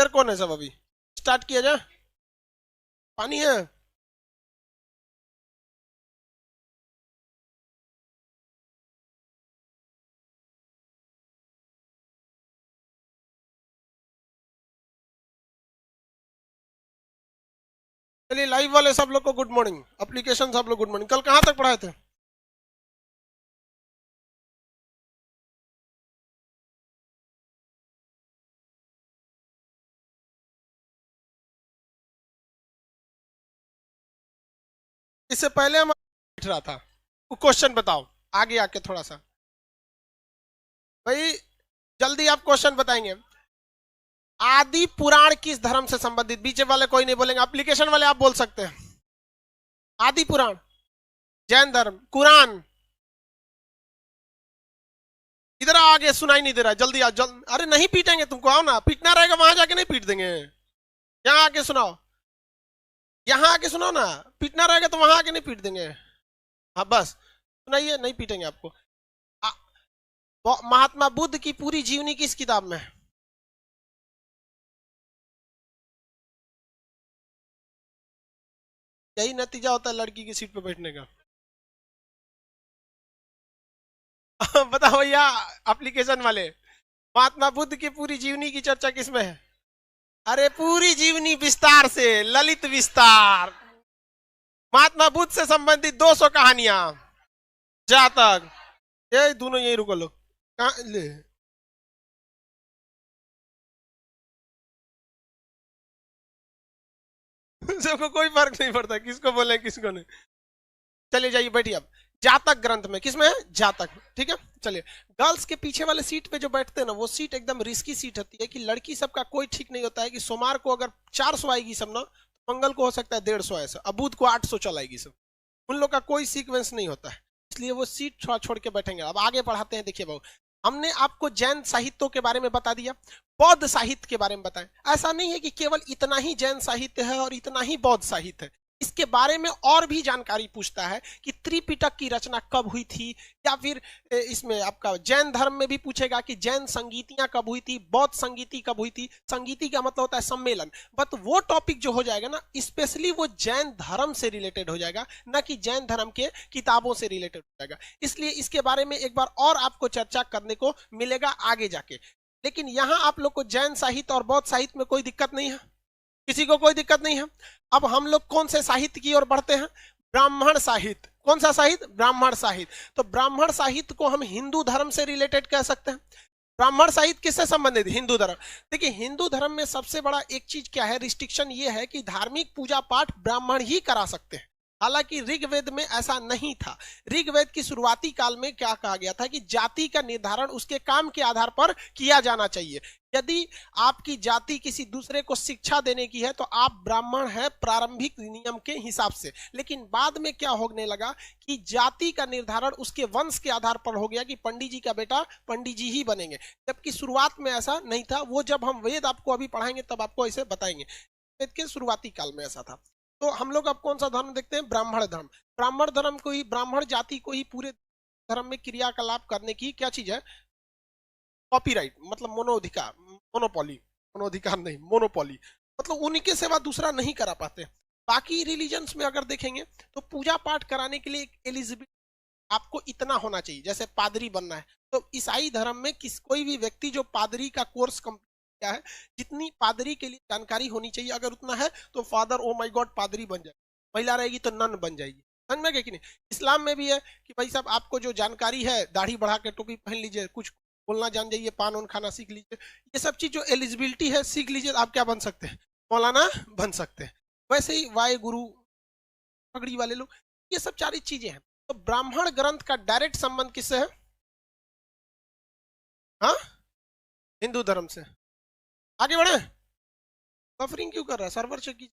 इधर कौन है सब? अभी स्टार्ट किया जाए। पानी है? चलिए लाइव वाले सब लोग को गुड मॉर्निंग, एप्लीकेशन सब लोग गुड मॉर्निंग। कल कहाँ तक पढ़ाए थे? इससे पहले हम बैठ रहा था। क्वेश्चन बताओ आगे आके थोड़ा सा भाई, जल्दी आप क्वेश्चन बताएंगे। आदि पुराण किस धर्म से संबंधित? बीच वाले कोई नहीं बोलेंगे, एप्लीकेशन वाले आप बोल सकते हैं। आदि पुराण जैन धर्म। कुरान इधर आगे सुनाई नहीं दे रहा, जल्दी आ अरे नहीं पीटेंगे तुमको, आओ ना, पीटना रहेगा वहां जाके नहीं पीट देंगे, यहाँ आके सुनाओ, यहाँ आके सुनाओ ना। पीटना रहेगा तो वहां आके नहीं पीट देंगे। हाँ बस सुनाइए, नहीं पीटेंगे आपको। आ, महात्मा बुद्ध की पूरी जीवनी किस किताब में है? यही नतीजा होता है लड़की की सीट पे बैठने का। बताओ भैया, एप्लीकेशन वाले, महात्मा बुद्ध की पूरी जीवनी की चर्चा किसमें है? अरे पूरी जीवनी विस्तार से, ललित विस्तार, महात्मा बुद्ध से संबंधित 200 कहानियां, जातक। ये दोनों यही रुको लो, कहाँ ले? सबको कोई फर्क नहीं पड़ता किसको बोले किसको नहीं। चलिए जाइए बैठिए। अब जातक ग्रंथ में किसमें है? जातक, ठीक है। चलिए, गर्ल्स के पीछे वाले सीट पे जो बैठते हैं ना, वो सीट एकदम रिस्की सीट होती है कि लड़की सबका कोई ठीक नहीं होता है कि सोमवार को अगर 400 आएगी सब ना, तो मंगल को हो सकता है 150 ऐसा, अब बुध को 800 चलाएगी सब। उन लोग का कोई सीक्वेंस नहीं होता है, इसलिए वो सीट छोड़ छोड़ के बैठेंगे। अब आगे पढ़ाते हैं। देखिए बाबू, हमने आपको जैन साहित्यों के बारे में बता दिया, बौद्ध साहित्य के बारे में बताया। ऐसा नहीं है कि केवल इतना ही जैन साहित्य है और इतना ही बौद्ध साहित्य है, इसके बारे में और भी जानकारी पूछता है कि त्रिपिटक की रचना कब हुई थी, या फिर इसमें आपका जैन धर्म में भी पूछेगा कि जैन संगीतियां कब हुई थी, बौद्ध संगीति कब हुई थी। संगीति का मतलब होता है सम्मेलन, बट वो टॉपिक जो हो जाएगा ना, स्पेशली वो जैन धर्म से रिलेटेड हो जाएगा, ना कि जैन धर्म के किताबों से रिलेटेड हो जाएगा। इसलिए इसके बारे में एक बार और आपको चर्चा करने को मिलेगा आगे जाके। लेकिन यहां आप लोग को जैन साहित्य और बौद्ध साहित्य में कोई दिक्कत नहीं है, किसी को कोई दिक्कत नहीं है। अब हम लोग कौन से साहित्य की ओर बढ़ते हैं? ब्राह्मण साहित्य। कौन सा साहित्य? ब्राह्मण साहित्य। तो ब्राह्मण साहित्य को हम हिंदू धर्म से रिलेटेड कह सकते हैं। ब्राह्मण साहित्य किससे संबंधित? हिंदू धर्म। देखिए, हिंदू धर्म में सबसे बड़ा एक चीज क्या है, रिस्ट्रिक्शन ये है कि धार्मिक पूजा पाठ ब्राह्मण ही करा सकते हैं। हालांकि ऋग्वेद में ऐसा नहीं था। ऋग्वेद की शुरुआती काल में क्या कहा गया था कि जाति का निर्धारण उसके काम के आधार पर किया जाना चाहिए। यदि आपकी जाति किसी दूसरे को शिक्षा देने की है तो आप ब्राह्मण है प्रारंभिक नियम के हिसाब से। लेकिन बाद में क्या होने लगा कि जाति का निर्धारण उसके वंश के आधार पर हो गया कि पंडित जी का बेटा पंडित जी ही बनेंगे, जबकि शुरुआत में ऐसा नहीं था। वो जब हम वेद आपको अभी पढ़ाएंगे तब आपको ऐसे बताएंगे। वेद के शुरुआती काल में ऐसा था। तो हम लोग अब कौन सा धर्म देखते हैं? ब्राह्मण धर्म। ब्राह्मण धर्म को ही, ब्राह्मण जाति को ही पूरे धर्म में क्रियाकलाप करने की क्या चीज है? कॉपीराइट, मतलब मोनोधिकार, मोनोपोली, मोनोधिकार नहीं, मोनोपोली, मतलब उन्हीं के सिवा दूसरा नहीं करा पाते। बाकी रिलीजन्स में अगर देखेंगे तो पूजा पाठ कराने के लिए एक एलिजिबिलिटी आपको इतना होना चाहिए, जैसे पादरी बनना है। तो ईसाई धर्म में कोई भी व्यक्ति जो पादरी का कोर्स कंप्लीट किया है, जितनी पादरी के लिए जानकारी होनी चाहिए अगर उतना है, तो फादर ओ माय गॉड पादरी बन जाए। महिला रहेगी तो नन बन जाएगी। समझ में गए कि नहीं? इस्लाम में भी है कि भाई साहब आपको जो जानकारी है, दाढ़ी बढ़ा के टोपी पहन लीजिए, कुछ बोलना जान जाइए, पान उन खाना सीख लीजिए, ये सब चीज जो एलिजिबिलिटी है सीख लीजिए, आप क्या बन सकते हैं? मौलाना बन सकते हैं। वैसे ही वाहे गुरु, पगड़ी वाले लोग, ये सब सारी चीजें हैं। तो ब्राह्मण ग्रंथ का डायरेक्ट संबंध किससे है? हाँ, हिंदू धर्म से। आगे बढ़े। बफरिंग क्यों कर रहा है? सर्वर चेक कीजिए।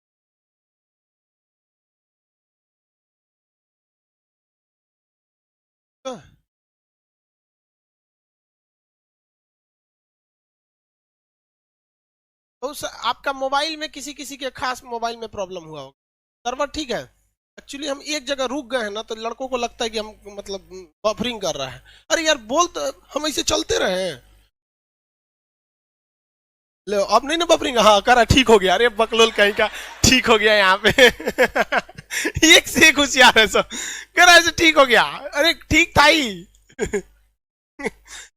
हाँ, तो आपका मोबाइल में किसी किसी के खास मोबाइल में प्रॉब्लम हुआ होगा। सर्वर ठीक है? एक्चुअली हम एक जगह रुक गए हैं ना, तो लड़कों को लगता है कि हम मतलब बफरिंग कर रहा है। अरे यार बोल तो, हम ऐसे चलते रहे हैं। लो अब नहीं ना बफरिंग, हाँ करा, ठीक हो गया। अरे बकलोल कहीं का, ठीक हो गया यहाँ पे। एक से एक होशियार है सब, करा ऐसे ठीक हो गया, अरे ठीक था ही।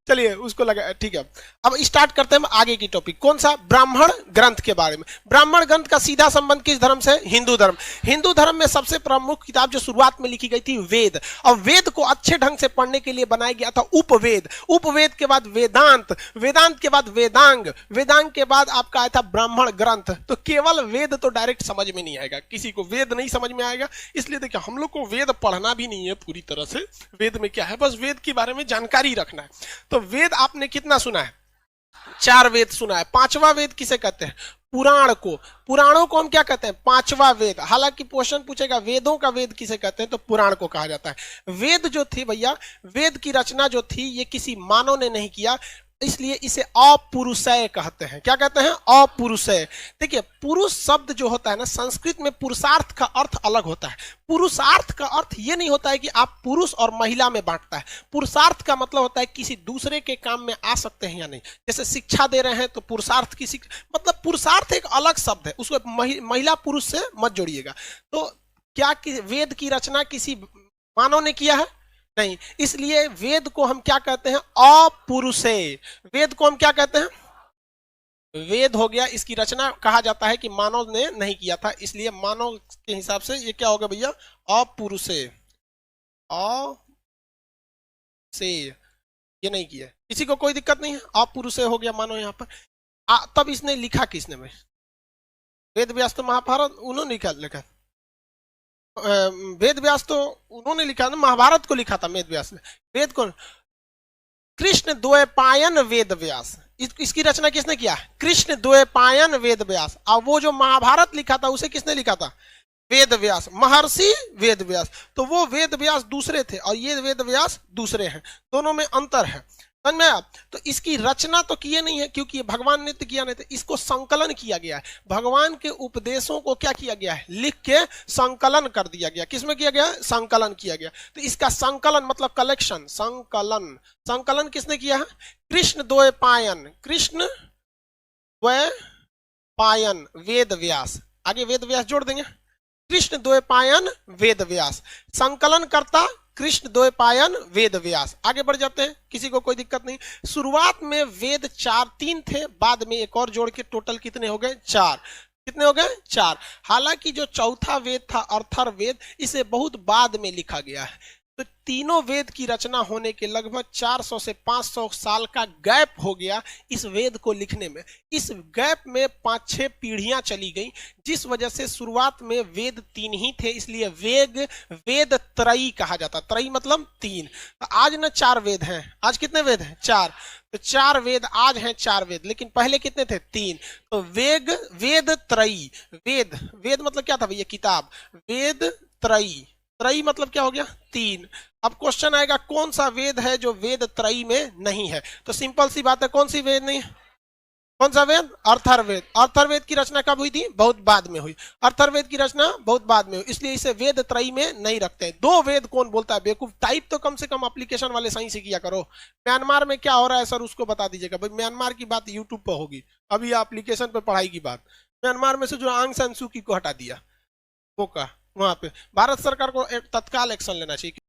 चलिए उसको लगा, ठीक है। अब स्टार्ट करते हैं आगे की टॉपिक, कौन सा, ब्राह्मण ग्रंथ के बारे में। ब्राह्मण ग्रंथ का सीधा संबंध किस धर्म से, हिंदू धर्म। हिंदू धर्म में सबसे प्रमुख किताब जो शुरुआत में लिखी गई थी वेद, और वेद को अच्छे ढंग से पढ़ने के लिए बनाया गया था उपवेद, उपवेद के बाद वेदांत, वेदांत के बाद वेदांग, वेदांग के बाद आपका आया था ब्राह्मण ग्रंथ। तो केवल वेद तो डायरेक्ट समझ में नहीं आएगा, किसी को वेद नहीं समझ में आएगा, इसलिए देखिए हम लोग को वेद पढ़ना भी नहीं है पूरी तरह से, वेद में क्या है बस वेद के बारे में जानकारी रखना है। तो वेद आपने कितना सुना है, 4 वेद सुना है। 5वां वेद किसे कहते हैं, पुराण को, पुराणों को हम क्या कहते हैं, 5वां वेद। हालांकि क्वेश्चन पूछेगा वेदों का वेद किसे कहते हैं, तो पुराण को कहा जाता है। वेद जो थी भैया, वेद की रचना जो थी ये किसी मानव ने नहीं किया, इसलिए इसे अपुरुषय कहते हैं। क्या कहते हैं, अपुरुषय। देखिए पुरुष शब्द जो होता है ना, संस्कृत में पुरुषार्थ का अर्थ अलग होता है। पुरुषार्थ का अर्थ ये नहीं होता है कि आप पुरुष और महिला में बांटता है। पुरुषार्थ का मतलब होता है किसी दूसरे के काम में आ सकते हैं या नहीं। जैसे शिक्षा दे रहे हैं तो पुरुषार्थ की मतलब पुरुषार्थ एक अलग शब्द है, उसको महिला पुरुष से मत जोड़िएगा। तो क्या वेद की रचना किसी मानव ने किया है, नहीं, इसलिए वेद को हम क्या कहते हैं, अपुरुषेय। वेद को हम क्या कहते हैं, वेद हो गया, इसकी रचना कहा जाता है कि मानव ने नहीं किया था, इसलिए मानव के हिसाब से ये क्या होगा भैया, अपुरुषेय, अपुरुषेय, ये नहीं किया। किसी को कोई दिक्कत नहीं है, अपुरुषेय हो गया मानव यहाँ पर। तब इसने लिखा किसने भाई, वेद व्यास तो महाभारत उन्होंने लिखा, वेद व्यास तो उन्होंने लिखा ना, महाभारत को लिखा था वेद व्यास ने। वेद को कृष्ण द्वैपायन वेद व्यास, इसकी रचना किसने किया, कृष्ण द्वैपायन वेद व्यास। और वो जो महाभारत लिखा था उसे किसने लिखा था, वेद व्यास, महर्षि वेद व्यास। तो वो वेद व्यास दूसरे थे और ये वेद व्यास दूसरे हैं, दोनों में अंतर है, समझ में आया। तो इसकी रचना तो किए नहीं है क्योंकि ये भगवान ने तो किया नहीं था, इसको संकलन किया गया है। भगवान के उपदेशों को क्या किया गया है, लिख के संकलन कर दिया गया। किसमें किया गया, संकलन किया गया। तो इसका संकलन मतलब कलेक्शन, संकलन, संकलन किसने किया है, कृष्ण द्वैपायन, कृष्ण द्वैपायन वेद व्यास, आगे वेद व्यास जोड़ देंगे, कृष्ण द्वैपायन वेद व्यास, संकलन करता कृष्ण द्वैपायन वेद व्यास। आगे बढ़ जाते हैं, किसी को कोई दिक्कत नहीं। शुरुआत में वेद 3 थे, बाद में एक और जोड़ के टोटल कितने हो गए, 4। कितने हो गए, 4। हालांकि जो चौथा वेद था अर्थर्ववेद, इसे बहुत बाद में लिखा गया है। तो तीनों वेद की रचना होने के लगभग 400 से 500 साल का गैप हो गया इस वेद को लिखने में। इस गैप में 5-6 पीढ़ियां चली गई, जिस वजह से शुरुआत में वेद 3 ही थे, इसलिए वेद त्रयी कहा जाता। त्रयी मतलब 3। आज न 4 वेद हैं, आज कितने वेद हैं, 4। तो 4 वेद आज हैं, 4 वेद, लेकिन पहले कितने थे, 3। तो वेद त्रयी, वेद मतलब क्या था भैया, किताब, वेद त्रयी, त्रयी मतलब क्या हो गया, 3। अब क्वेश्चन आएगा कौन सा वेद है जो वेद त्रयी में नहीं है, तो सिंपल सी बात है, कौन सी वेद नहीं है, कौन सा वेद, अर्थर्ववेद। अर्थर्ववेद की रचना कब हुई थी, बहुत बाद में हुई। अर्थर्ववेद की रचना बहुत बाद में हुई, इसलिए इसे वेद त्रयी में नहीं रखते हैं। 2 वेद कौन बोलता है बेवकूफ, टाइप तो कम से कम एप्लीकेशन वाले सही से किया करो। म्यांमार में क्या हो रहा है सर, उसको बता दीजिएगा भाई, म्यांमार की बात यूट्यूब पर होगी, अभी एप्लीकेशन पे पढ़ाई की बात। म्यांमार में से जो आंग सान सू की को हटा दिया, वो का वहां पे भारत सरकार को तत्काल एक्शन लेना चाहिए।